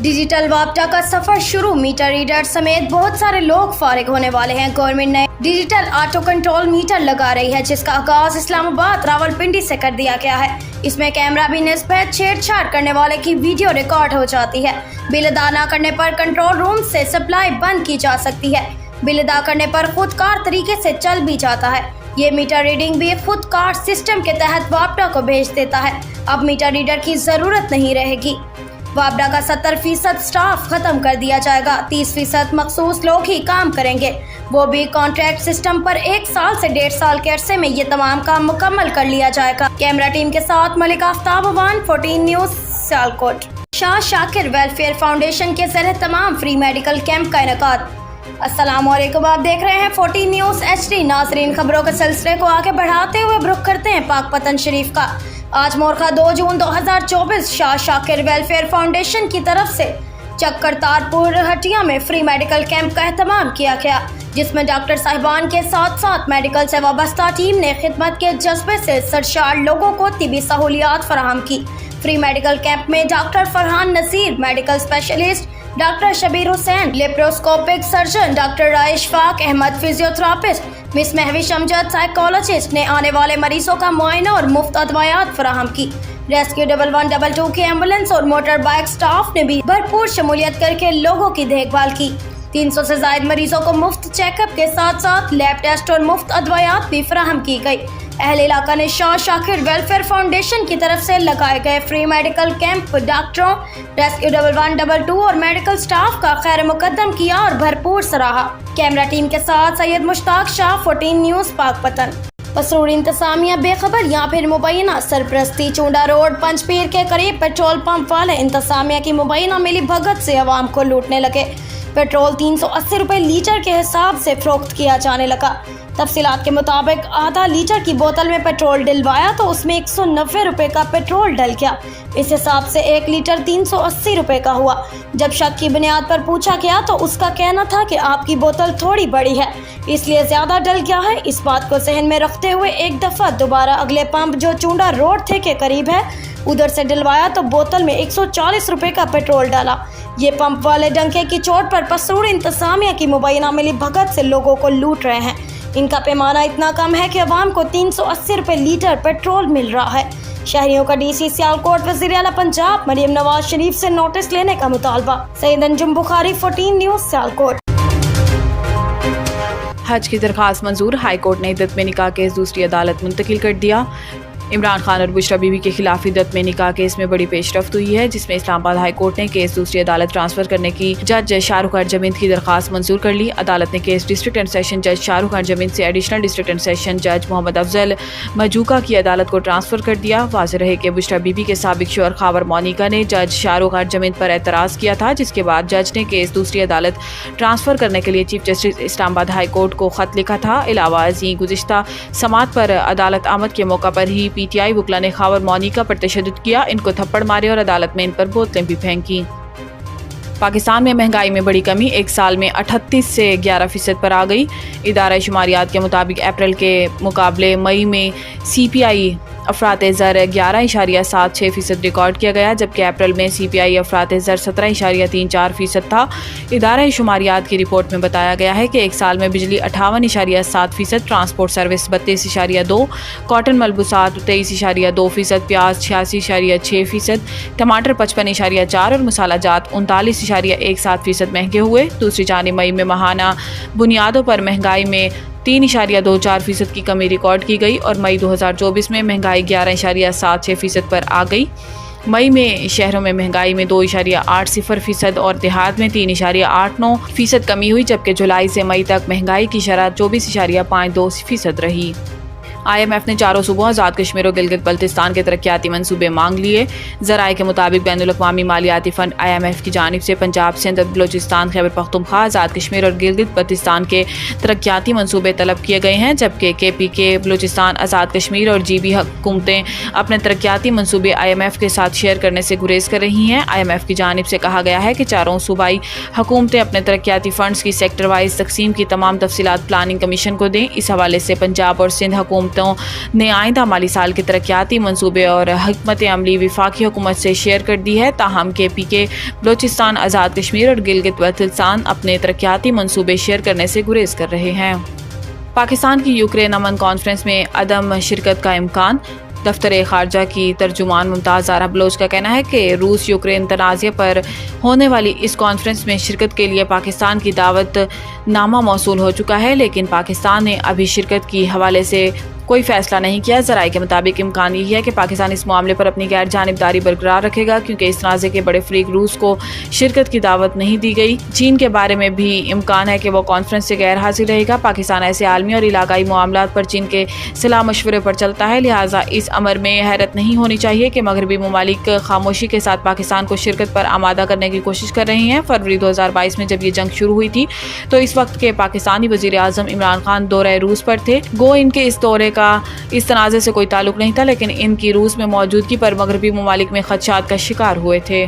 Digital वापडा का सफर शुरू। Meter reader समेत बहुत सारे लोग फारिग होने वाले हैं। गवर्नमेंट ने डिजिटल ऑटो कंट्रोल मीटर लगा रही है, जिसका आगाज इस्लामाबाद रावलपिंडी से कर दिया गया है। इसमें कैमरा भी निस्बत छेड़छाड़ करने वाले की वीडियो रिकॉर्ड हो जाती है। बिल अदा न करने पर कंट्रोल रूम से सप्लाई बंद की जा सकती है। बिल अदा करने पर खुदकार तरीके से चल भी जाता है। ये मीटर रीडिंग भी खुदकार सिस्टम के तहत वापडा को भेज देता है। अब मीटर रीडर की जरूरत नहीं रहेगी। वापडा का 70% स्टाफ खत्म कर दिया जाएगा। 30% मखसूस लोग ही काम करेंगे, वो भी कॉन्ट्रैक्ट सिस्टम पर। 1 साल से 1.5 साल के अरसे में ये तमाम काम मुकम्मल कर लिया जाएगा। कैमरा टीम के साथ Malik Aftab, 14 news, Sialkot. Shah Shakir welfare foundation के जरिए तमाम फ्री मेडिकल कैंप का इनेकाद। अस्सलामुअलैकुम, आप देख रहे हैं 14 न्यूज़ HD। नाजरीन, खबरों के सिलसिले को आगे बढ़ाते हुए रुख करते हैं पाकपतन शरीफ का। आज मोरखा 2 जून 2024 शाह शाकिर वेलफेयर फाउंडेशन की तरफ से चक्कर तारपुर हटिया में फ्री मेडिकल कैंप का एहतमाम किया गया, जिसमें डॉक्टर साहिबान के साथ साथ मेडिकल से वाबस्ता टीम ने खिदमत के जज्बे से सरशार लोगों को तिबी सहूलियात फराहम की। फ्री मेडिकल कैंप में doctor Farhan Naseer medical specialist, doctor Shabbir Hussain laparoscopic surgeon, doctor राइशफाक Ahmad physiotherapist, miss Mahwish Amjad psychologist ने आने वाले मरीजों का मुआयना और मुफ्त अदवायात फराहम की। रेस्क्यू 1112 की एम्बुलेंस और मोटर बाइक स्टाफ ने भी भरपूर शमूलियत करके लोगों की देखभाल की। 300 से ज्यादा मरीजों को मुफ्त चेकअप के साथ साथ लैब टेस्ट और मुफ्त अदवायात भी फराहम की गई। अहले इलाका ने शाह शाकिर वेलफेयर फाउंडेशन की तरफ से लगाए गए फ्री मेडिकल कैंप डॉक्टरों, रेस्क्यू 1112 और मेडिकल स्टाफ का खैर मुकद्दम किया और भरपूर सराहा। कैमरा टीम के साथ सैयद मुश्ताक शाह, 14 न्यूज़, पाकपतन। मसरूर इंतजामिया बेखबर या फिर मुबैना सरप्रस्ती। चूंडा रोड पंचपीर के करीब पेट्रोल पंप वाले इंतजामिया की मुबैना मिली भगत से अवाम को लूटने लगे। पेट्रोल 380 रुपए लीटर के हिसाब से फरोख्त किया जाने लगा। तफसीलात के मुताबिक आधा लीटर की बोतल में पेट्रोल डलवाया तो उसमें 190 रुपए का पेट्रोल डल गया। इस हिसाब से 1 लीटर 380 रुपए का हुआ। जब शक की बुनियाद पर पूछा गया तो उसका कहना था कि आपकी बोतल थोड़ी बड़ी है, इसलिए ज्यादा डल गया है। इस बात को जहन में रखते हुए एक दफा दोबारा अगले पंप जो चूंडा रोड थे के करीब है उधर से डलवाया तो बोतल में 140 रुपए का पेट्रोल डाला। ये पंप वाले डंके की चोट पर मसरूर इंतजामिया की मुबैना मिली भगत से लोगों को लूट रहे हैं। इनका पैमाना इतना कम है कि अवाम को 380 रुपए लीटर पेट्रोल मिल रहा है। शहरियों का DC सियालकोट वज़ीर आला पंजाब मरियम नवाज शरीफ से नोटिस लेने का मुतालबा। सैयद अंजुम बुखारी, 14 न्यूज़, सियालकोट। हज की दरख्वास्त मंजूर। हाई कोर्ट ने इद्दत में निकाह केस दूसरी अदालत मुंतकिल कर दिया। इमरान खान और बुशरा बीबी के खिलाफ इद्दत में निकाह केस में बड़ी पेशरफ्त हुई है, जिसमें इस्लामाबाद हाई कोर्ट ने केस दूसरी अदालत ट्रांसफर करने की जज शाहरुख अरजमींद की दरख्वास्त मंजूर कर ली। अदालत ने केस डिस्ट्रिक्ट एंड सेशन जज शाहरुख अरजमींद से एडिशनल डिस्ट्रिक्ट एंड सेशन जज मोहम्मद अफजल मजूका की अदालत को ट्रांसफर कर दिया। वाज़ेह रहे कि बुशरा बीबी के साबिक शोहर खावर मोनिका ने जज शाहरुख अरजमींद पर एतराज़ किया था, जिसके बाद जज ने केस दूसरी अदालत ट्रांसफर करने के लिए chief justice Islamabad high court को खत लिखा था। अलावा अजी गुज़िश्ता समात पर अदालत आमद के मौका पर ही PTI वकला ने खावर मोनिका पर तशद्दुद किया, इनको थप्पड़ मारे और अदालत में इन पर बोतलें भी फेंकी। पाकिस्तान में महंगाई में बड़ी कमी 1 साल में 38 से 11% पर आ गई। इदारा शुमारियात के मुताबिक अप्रैल के मुकाबले मई में CPI अफरात ज़र 11.76% रिकॉर्ड किया गया, जबकि अप्रैल में CPI अफरात ज़र 17.34% था। इदारा शुमारियात की रिपोर्ट में बताया गया है कि 1 साल में बिजली 58.7%, ट्रांसपोर्ट सर्विस 32.2%, कॉटन मलबूसात 23.2%, प्याज 86.6%, टमाटर 55.4% और मसाला जात 39.17% महंगे हुए। दूसरी जानिब मई में माहाना बुनियादों पर महंगाई में 3.24% की कमी रिकॉर्ड की गई और मई 2024 में महंगाई 11.76% पर आ गई। मई में शहरों में महंगाई में 2.80% और देहात में 3.89% कमी हुई, जबकि जुलाई से मई तक महंगाई की शरह 24.52% रही। IMF ने चारों सूबों आज़ाद कश्मीर और गिलगित बल्तिस्तान के तरक्याती मंसूबे मांग लिए। ज़राए के मुताबिक बैनुल-अक़वामी मालियाती फ़ंड IMF की जानिब से पंजाब, सिंध, बलोचिस्तान, खैबर पख्तूनख्वा, आज़ाद कश्मीर और गिलगित बल्तिस्तान के तरक्याती मंसूबे तलब किए गए हैं, जबकि KPK, बलोचिस्तान, आज़ाद कश्मीर और GB हुकूमतें अपने तरक्याती मंसूबे IMF के साथ शेयर करने से गुरेज कर रही हैं। IMF की जानिब से कहा गया है कि चारों सूबाई हुकूमतें अपने तरक्याती फ़ंड्स की सेक्टर वाइज तकसीम की तमाम तफसीलात प्लानिंग कमीशन को दें। इस हवाले से पंजाब और सिंध हुकूमत حکومتوں نے آئندہ مالی سال کے ترقیاتی منصوبے اور حکمت عملی وفاقی حکومت سے شیئر کر دی ہے، تاہم KPK بلوچستان، آزاد کشمیر اور گلگت بلتستان اپنے ترقیاتی منصوبے شیئر کرنے سے گریز کر رہے ہیں۔ پاکستان کی یوکرین امن کانفرنس میں عدم شرکت کا امکان۔ دفتر خارجہ کی ترجمان ممتاز زہرا بلوچ کا کہنا ہے کہ روس یوکرین تنازع پر ہونے والی اس کانفرنس میں شرکت کے لیے پاکستان کی دعوت نامہ موصول ہو چکا ہے، لیکن پاکستان نے ابھی شرکت کی حوالے سے کوئی فیصلہ نہیں کیا۔ ذرائع کے مطابق امکان یہ ہے کہ پاکستان اس معاملے پر اپنی غیر جانبداری برقرار رکھے گا، کیونکہ اس تنازع کے بڑے فریق روس کو شرکت کی دعوت نہیں دی گئی۔ چین کے بارے میں بھی امکان ہے کہ وہ کانفرنس سے غیر حاضر رہے گا۔ پاکستان ایسے عالمی اور علاقائی معاملات پر چین کے صلاح مشورے پر چلتا ہے، لہٰذا اس امر میں حیرت نہیں ہونی چاہیے کہ مغربی ممالک خاموشی کے ساتھ پاکستان کو شرکت پر آمادہ کرنے کی کوشش کر رہے ہیں۔ فروری 2022 میں جب یہ جنگ شروع ہوئی تھی تو اس وقت کے پاکستانی وزیر اعظم عمران خان دورہ روس پر تھے۔ گو ان کے اس دورے کا اس تنازع سے کوئی تعلق نہیں تھا، لیکن ان کی روس میں موجودگی پر مغربی ممالک میں خدشات کا شکار ہوئے تھے۔